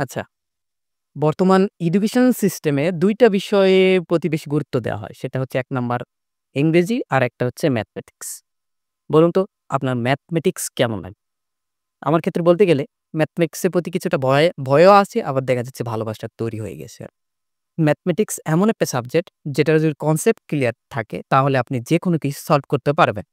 আচ্ছা, বর্তমান এডুকেশন সিস্টেমে ২ টা বিষয়ে প্রতি বেশি গুরুত্ব দেওয়া হয়। সেটা হচ্ছে ১ নাম্বার ইংরেজি আর একটা হচ্ছে ম্যাথমেটিক্স। বলুন তো আপনার ম্যাথমেটিক্স কেমন লাগে? আমার ক্ষেত্রে বলতে গেলে ম্যাথমেটিক্স এর প্রতি কিছুটা ভয়ও আছে আবার দেখা যাচ্ছে ভালোবাসা তৈরি হয়ে গেছে। ম্যাথমেটিক্স এমন একটা সাবজেক্ট যেটার যদি কনসেপ্ট ক্লিয়ার থাকে তাহলে আপনি যেকোনো কিছু সলভ করতে পারবেন।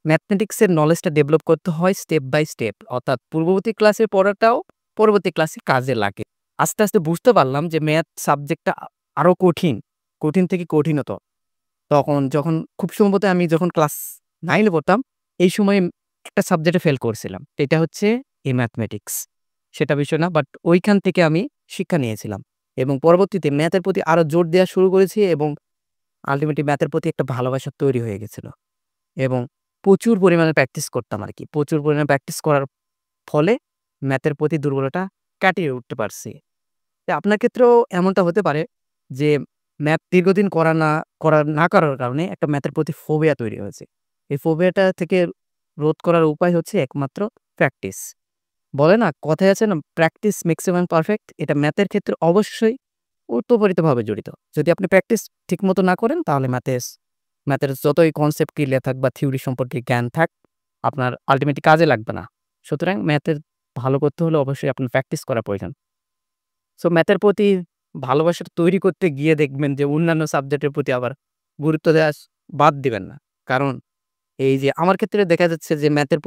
ম্যাথমেটিক্সের নলেজটা ডেভেলপ করতে হয় স্টেপ বাই স্টেপ। অর্থাৎ পূর্ববর্তী ক্লাসে পড়াটাও পরবর্তী ক্লাসে কাজে লাগে। আস্তে, আস্তে বুঝতে পারলাম যে ম্যাথ সাবজেক্টটা আরো কঠিন। কঠিন থেকে কঠিনতর। যখন খুব সম্ভবত আমি যখন ক্লাস 9 এ পড়তাম, এই সময়ে একটা সাবজেক্টে ফেল করছিলাম। এটা হচ্ছে এই ম্যাথমেটিক্স। সেটা বিষয় না বাট ওইখান থেকে আমি শিক্ষা নিয়েছিলাম এবং পরবর্তীতে ম্যাথের প্রতি আরো জোর দেয়া শুরু করেছি এবং আল্টিমেটলি ম্যাথের প্রতি একটা ভালোবাসা তৈরি হয়ে গেছিল এবং প্রচুর পরিমাণে প্র্যাকটিস করতাম আরকি। প্রচুর পরিমাণে প্র্যাকটিস করার ফলে ম্যাথের প্রতি দুর্বলতা কাটিয়ে উঠতে পারছি। তো আপনার ক্ষেত্রেও এমনটা হতে পারে যে ম্যাথ দীর্ঘদিন না করার কারণে একটা ম্যাথের প্রতি ফোবিয়া তৈরি হয়েছে। এই ফোবিয়াটা থেকে রোধ করার উপায় হচ্ছে একমাত্র প্র্যাকটিস। বলে না কথায় আছে না practice makes a man perfect এটা ম্যাথের ক্ষেত্রে অবশ্যই ওতপ্রোতভাবে জড়িত। যদি আপনি প্র্যাকটিস ঠিকমতো না করেন তাহলে ম্যাথের যতই কনসেপ্ট ক্লিয়ার থাক বা থিওরি সম্পর্কে জ্ঞান থাক, আপনার আল্টিমেটলি কাজে লাগবে না। সুতরাং ম্যাথের ভালো করতে হলে অবশ্যই আপনার প্র্যাকটিস করা প্রয়োজন। সো ম্যাথের প্রতি ভালোবাসাটা তৈরি করতে গিয়ে দেখবেন যে অন্যান্য সাবজেক্টের প্রতি আবার গুরুত্ব দেওয়া বাদ দিবেন না। কারণ এই যে আমার ক্ষেত্রে দেখা যাচ্ছে যে ম্যাথের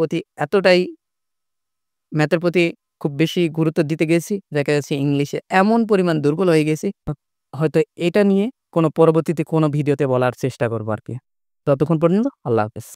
প্রতি খুব বেশি গুরুত্ব দিতে গেছি। দেখা যাচ্ছে ইংলিশে এমন পরিমাণ দুর্বল হয়ে গেছি, হয়তো এটা নিয়ে পরবর্তীতে কোনো ভিডিওতে বলার চেষ্টা করব আরকি। ততক্ষণ পর্যন্ত আল্লাহ হাফেজ।